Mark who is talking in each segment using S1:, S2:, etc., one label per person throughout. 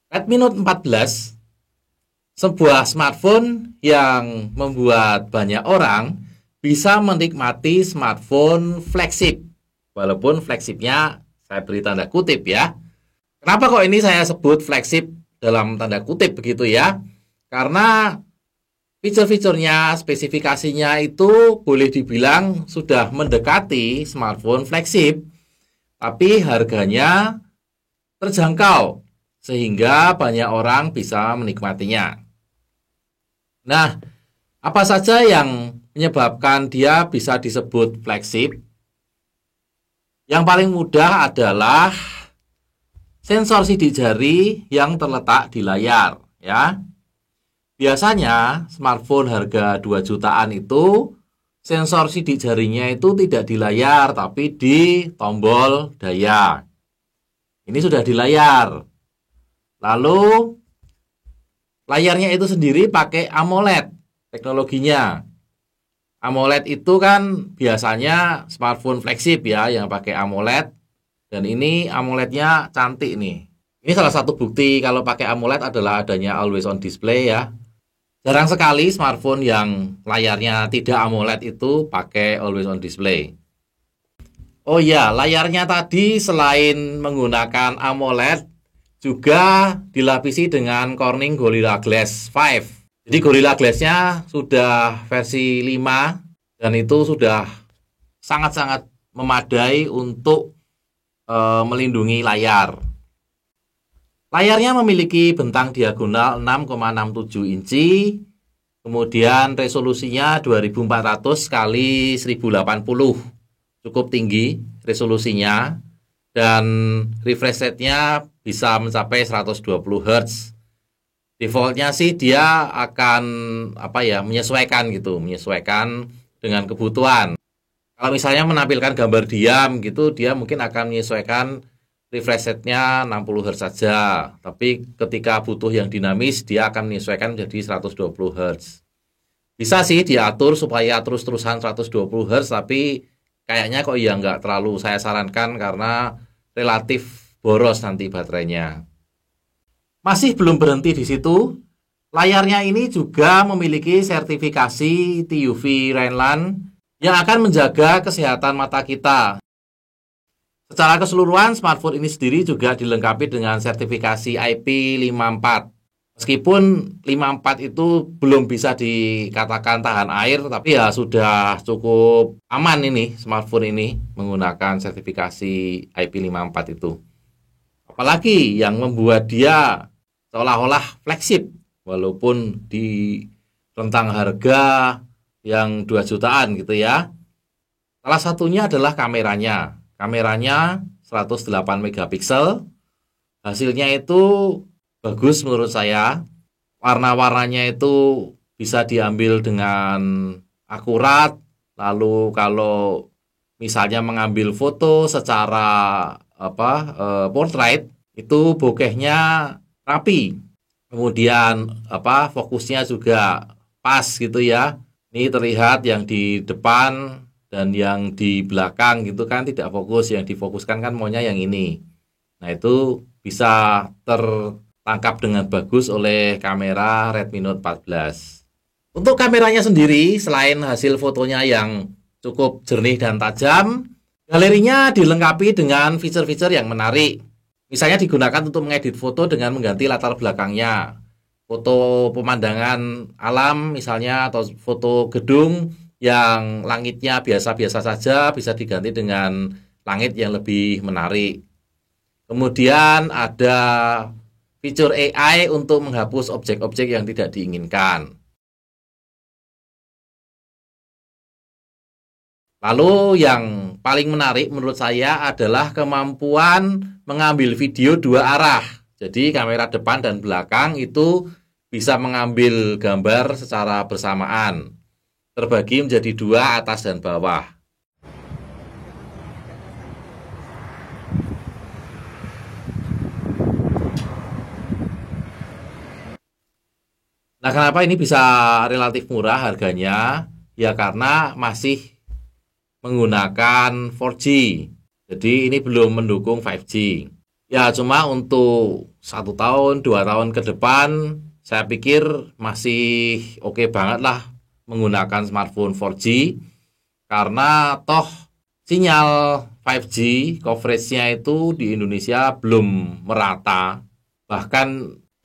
S1: Redmi Note 14, sebuah smartphone yang membuat banyak orang bisa menikmati smartphone flagship. Walaupun flagshipnya saya beri tanda kutip ya. Kenapa kok ini saya sebut flagship dalam tanda kutip begitu ya? Karena fitur-fiturnya, spesifikasinya itu boleh dibilang sudah mendekati smartphone flagship, tapi harganya terjangkau sehingga banyak orang bisa menikmatinya. Nah, apa saja yang menyebabkan dia bisa disebut flagship? Yang paling mudah adalah sensor sidik jari yang terletak di layar, ya. Biasanya smartphone harga 2 jutaan itu sensor sidik jarinya itu tidak di layar tapi di tombol daya. Ini sudah di layar. Lalu layarnya itu sendiri pakai AMOLED teknologinya. AMOLED itu kan biasanya smartphone flagship ya yang pakai AMOLED. Dan ini AMOLED-nya cantik nih. Ini salah satu bukti kalau pakai AMOLED adalah adanya always on display ya. Jarang sekali smartphone yang layarnya tidak AMOLED itu pakai always on display. Oh iya, layarnya tadi selain menggunakan AMOLED juga dilapisi dengan Corning Gorilla Glass 5. Jadi Gorilla Glass-nya sudah versi 5 dan itu sudah sangat-sangat memadai untuk melindungi layar. Layarnya memiliki bentang diagonal 6,67 inci, kemudian resolusinya 2400 x 1080, cukup tinggi resolusinya, dan refresh rate-nya bisa mencapai 120 Hz. Defaultnya sih dia akan menyesuaikan dengan kebutuhan. Kalau misalnya menampilkan gambar diam gitu, dia mungkin akan menyesuaikan refresh rate-nya 60 Hz saja. Tapi ketika butuh yang dinamis, dia akan menyesuaikan menjadi 120 Hz. Bisa sih diatur supaya terus-terusan 120 Hz, tapi kayaknya kok ya nggak terlalu saya sarankan karena relatif boros nanti baterainya. Masih belum berhenti di situ, layarnya ini juga memiliki sertifikasi TUV Rheinland yang akan menjaga kesehatan mata kita. Secara keseluruhan, smartphone ini sendiri juga dilengkapi dengan sertifikasi IP54. Meskipun 54 itu belum bisa dikatakan tahan air, tapi ya sudah cukup aman ini smartphone ini menggunakan sertifikasi IP54 itu. Apalagi yang membuat dia seolah-olah flagship, walaupun di rentang harga yang 2 jutaan gitu ya. Salah satunya adalah kameranya. Kameranya 108 megapiksel. Hasilnya itu bagus menurut saya. Warna-warnanya itu bisa diambil dengan akurat. Lalu kalau misalnya mengambil foto secara portrait, itu bokehnya rapi. Kemudian fokusnya juga pas gitu ya. Ini terlihat yang di depan dan yang di belakang gitu kan tidak fokus. Yang difokuskan kan maunya yang ini. Nah itu bisa tertangkap dengan bagus oleh kamera Redmi Note 14. Untuk kameranya sendiri, selain hasil fotonya yang cukup jernih dan tajam, galerinya dilengkapi dengan fitur-fitur yang menarik. Misalnya digunakan untuk mengedit foto dengan mengganti latar belakangnya. Foto pemandangan alam misalnya atau foto gedung yang langitnya biasa-biasa saja bisa diganti dengan langit yang lebih menarik. Kemudian ada fitur AI untuk menghapus objek-objek yang tidak diinginkan. Lalu yang paling menarik menurut saya adalah kemampuan mengambil video dua arah. Jadi kamera depan dan belakang itu bisa mengambil gambar secara bersamaan. Terbagi menjadi dua, atas dan bawah. Nah, kenapa ini bisa relatif murah harganya? Ya karena masih menggunakan 4G. Jadi ini belum mendukung 5G. Ya cuma untuk 1 tahun, 2 tahun ke depan, saya pikir masih oke banget lah menggunakan smartphone 4G, karena toh sinyal 5G coverage-nya itu di Indonesia belum merata. Bahkan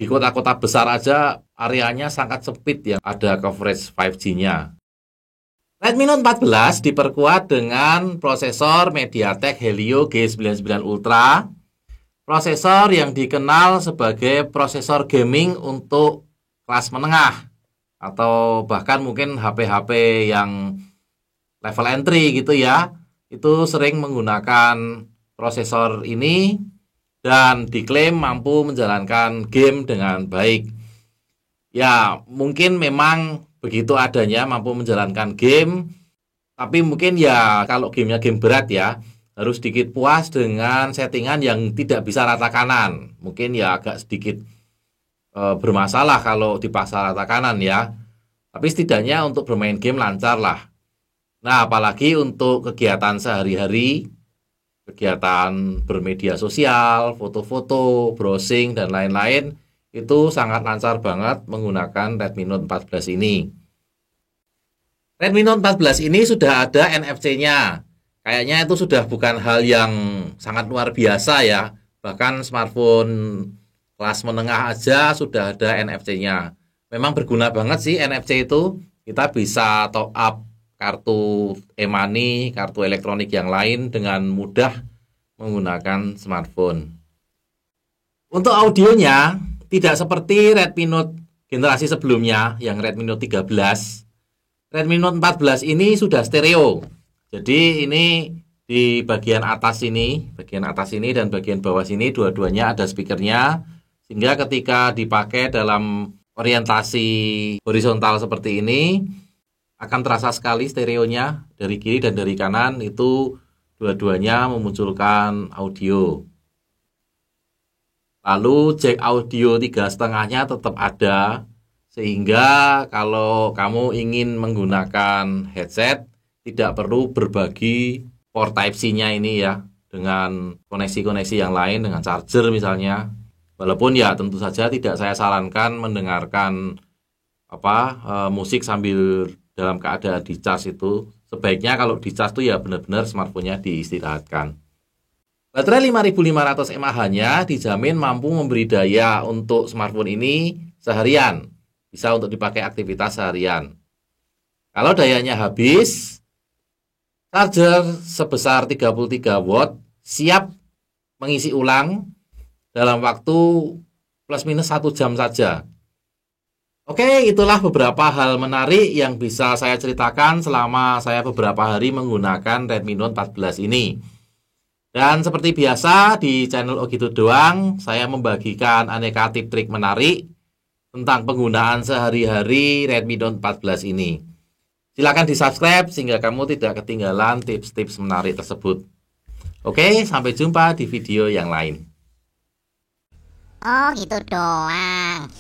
S1: di kota-kota besar aja areanya sangat sempit yang ada coverage 5G-nya. Redmi Note 14 diperkuat dengan prosesor MediaTek Helio G99 Ultra, prosesor yang dikenal sebagai prosesor gaming untuk kelas menengah atau bahkan mungkin HP-HP yang level entry gitu ya. Itu sering menggunakan prosesor ini dan diklaim mampu menjalankan game dengan baik. Ya, mungkin memang begitu adanya mampu menjalankan game, tapi mungkin ya kalau gamenya game berat ya, harus sedikit puas dengan settingan yang tidak bisa rata kanan. Mungkin ya agak sedikit bermasalah kalau dipaksa rata kanan ya. Tapi setidaknya untuk bermain game lancar lah. Nah, apalagi untuk kegiatan sehari-hari, kegiatan bermedia sosial, foto-foto, browsing, dan lain-lain, itu sangat lancar banget menggunakan Redmi Note 14 ini. Redmi Note 14 ini sudah ada NFC-nya. Kayaknya itu sudah bukan hal yang sangat luar biasa ya. Bahkan smartphone kelas menengah aja sudah ada NFC-nya. Memang berguna banget sih NFC itu. Kita bisa top up kartu e-money, kartu elektronik yang lain dengan mudah menggunakan smartphone. Untuk audionya, tidak seperti Redmi Note generasi sebelumnya yang Redmi Note 13. Redmi Note 14 ini sudah stereo. Jadi ini di bagian atas ini dan bagian bawah sini dua-duanya ada speakernya, sehingga ketika dipakai dalam orientasi horizontal seperti ini akan terasa sekali stereonya dari kiri dan dari kanan, itu dua-duanya memunculkan audio. Lalu jack audio 3,5-nya tetap ada, sehingga kalau kamu ingin menggunakan headset tidak perlu berbagi port Type-C-nya ini ya dengan koneksi-koneksi yang lain, dengan charger misalnya. Walaupun ya tentu saja tidak saya sarankan mendengarkan musik sambil dalam keadaan di charge itu. Sebaiknya kalau di charge itu ya benar-benar smartphone-nya diistirahatkan. Baterai 5500 mAh-nya dijamin mampu memberi daya untuk smartphone ini seharian. Bisa untuk dipakai aktivitas seharian. Kalau dayanya habis, charger sebesar 33 watt siap mengisi ulang dalam waktu plus minus 1 jam saja. Oke, itulah beberapa hal menarik yang bisa saya ceritakan selama saya beberapa hari menggunakan Redmi Note 14 ini. Dan seperti biasa di channel Oh Gitu Doang, saya membagikan aneka tip trik menarik tentang penggunaan sehari-hari Redmi Note 14 ini. Silakan di-subscribe sehingga kamu tidak ketinggalan tips-tips menarik tersebut. Oke, sampai jumpa di video yang lain.
S2: Oh gitu doang.